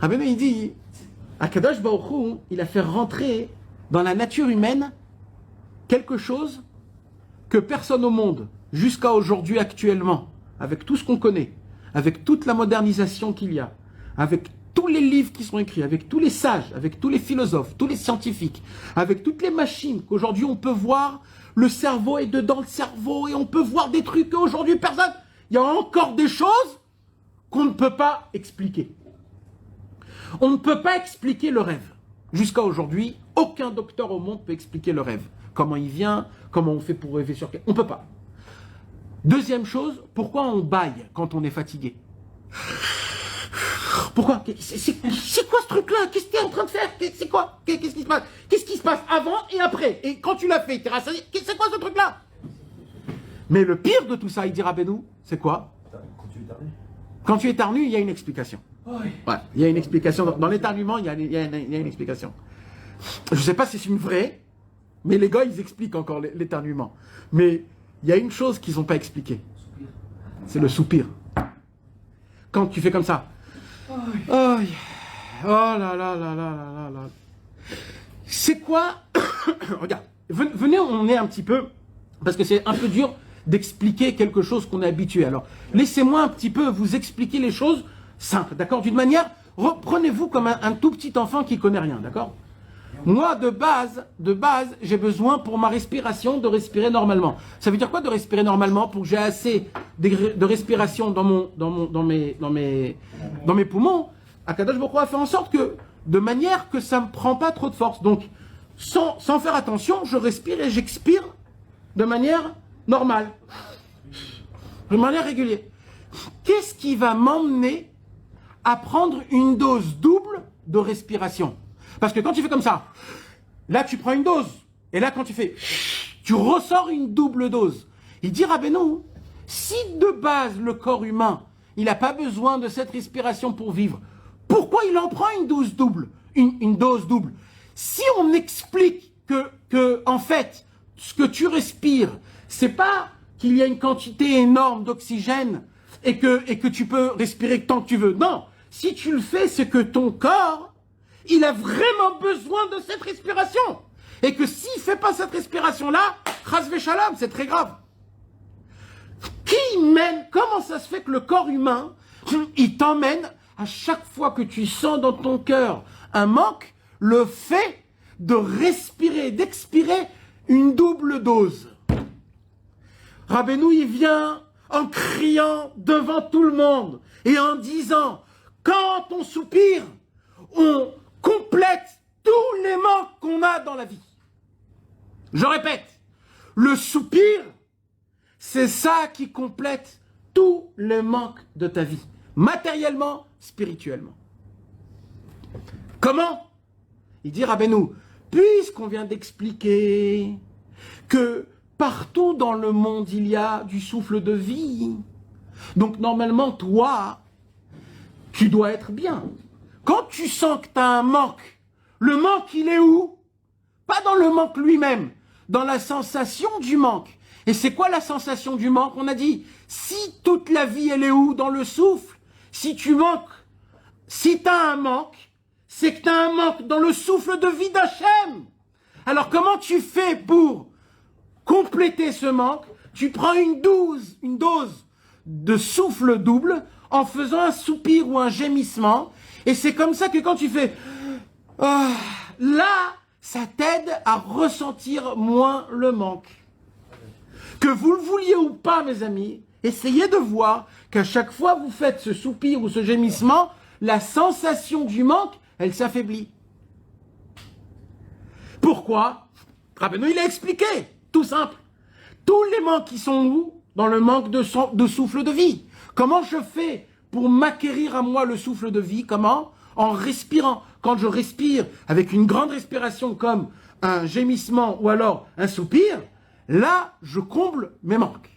Rabbeinu, il dit, Akadosh Baruch Hu, il a fait rentrer dans la nature humaine quelque chose que personne au monde, jusqu'à aujourd'hui actuellement, avec tout ce qu'on connaît, avec toute la modernisation qu'il y a, avec tous les livres qui sont écrits, avec tous les sages, avec tous les philosophes, tous les scientifiques, avec toutes les machines qu'aujourd'hui on peut voir, le cerveau est dedans le cerveau et on peut voir des trucs qu'aujourd'hui personne. Il y a encore des choses qu'on ne peut pas expliquer. On ne peut pas expliquer le rêve. Jusqu'à aujourd'hui, aucun docteur au monde peut expliquer le rêve. Comment il vient, comment on fait pour rêver sur quelque chose. On ne peut pas. Deuxième chose, pourquoi on bâille quand on est fatigué? Pourquoi? C'est quoi ce truc-là? Qu'est-ce que tu es en train de faire? C'est quoi? Qu'est-ce qui se passe? Qu'est-ce qui se passe avant et après? Et quand tu l'as fait, tu es rassasié. C'est quoi ce truc-là? Mais le pire de tout ça, il dira Benou, c'est quoi? Quand tu éternues, il y a une explication. Ouais, il y a une explication. Dans l'éternuement, il y a une explication. Je ne sais pas si c'est une vraie, mais les gars, ils expliquent encore l'éternuement. Mais il y a une chose qu'ils n'ont pas expliquée. C'est le soupir. Quand tu fais comme ça. Oh là là là là là là. C'est quoi? Regarde, venez, on est un petit peu, parce que c'est un peu dur d'expliquer quelque chose qu'on est habitué. Alors, laissez-moi un petit peu vous expliquer les choses simples, d'accord? D'une manière, reprenez-vous comme un tout petit enfant qui connaît rien, d'accord? Moi, de base, j'ai besoin pour ma respiration de respirer normalement. Ça veut dire quoi de respirer normalement? Pour que j'ai assez de respiration dans mes poumons, Akadosh Baruch Hu a fait en sorte que, de manière que ça ne me prend pas trop de force. Donc, sans faire attention, je respire et j'expire de manière normale, de manière régulière. Qu'est-ce qui va m'emmener à prendre une dose double de respiration? Parce que quand tu fais comme ça, là tu prends une dose, et là quand tu fais, tu ressors une double dose. Il dit Rabbeinu, si de base le corps humain, il n'a pas besoin de cette respiration pour vivre, pourquoi il en prend une dose double? Une dose double. Si on explique que en fait, ce que tu respires, c'est pas qu'il y a une quantité énorme d'oxygène et que tu peux respirer tant que tu veux. Non, si tu le fais, c'est que ton corps, il a vraiment besoin de cette respiration. Et que s'il ne fait pas cette respiration-là, chas v'shalom, c'est très grave. Comment ça se fait que le corps humain, il t'emmène, à chaque fois que tu sens dans ton cœur un manque, le fait de respirer, d'expirer une double dose. Rabbeinu, il vient en criant devant tout le monde et en disant, quand on soupire, on complète tous les manques qu'on a dans la vie. Je répète, le soupir, c'est ça qui complète tous les manques de ta vie, matériellement, spirituellement. Comment? Il dit Rabbeinu, puisqu'on vient d'expliquer que partout dans le monde, il y a du souffle de vie. Donc normalement, toi, tu dois être bien. Quand tu sens que tu as un manque, le manque, il est où? Pas dans le manque lui-même, dans la sensation du manque. Et c'est quoi la sensation du manque? On a dit, si toute la vie, elle est où? Dans le souffle. Si tu manques, si tu as un manque, c'est que tu as un manque dans le souffle de vie d'Hachem. Alors comment tu fais pour compléter ce manque? Tu prends une dose de souffle double en faisant un soupir ou un gémissement. Et c'est comme ça que quand tu fais... là, ça t'aide à ressentir moins le manque. Que vous le vouliez ou pas, mes amis, essayez de voir qu'à chaque fois que vous faites ce soupir ou ce gémissement, la sensation du manque, elle s'affaiblit. Pourquoi? Rabbeinu, il a expliqué, tout simple. Tous les manques qui sont où? Dans le manque de souffle de vie. Comment je fais pour m'acquérir à moi le souffle de vie? Comment? En respirant. Quand je respire avec une grande respiration comme un gémissement ou alors un soupir, là, je comble mes manques.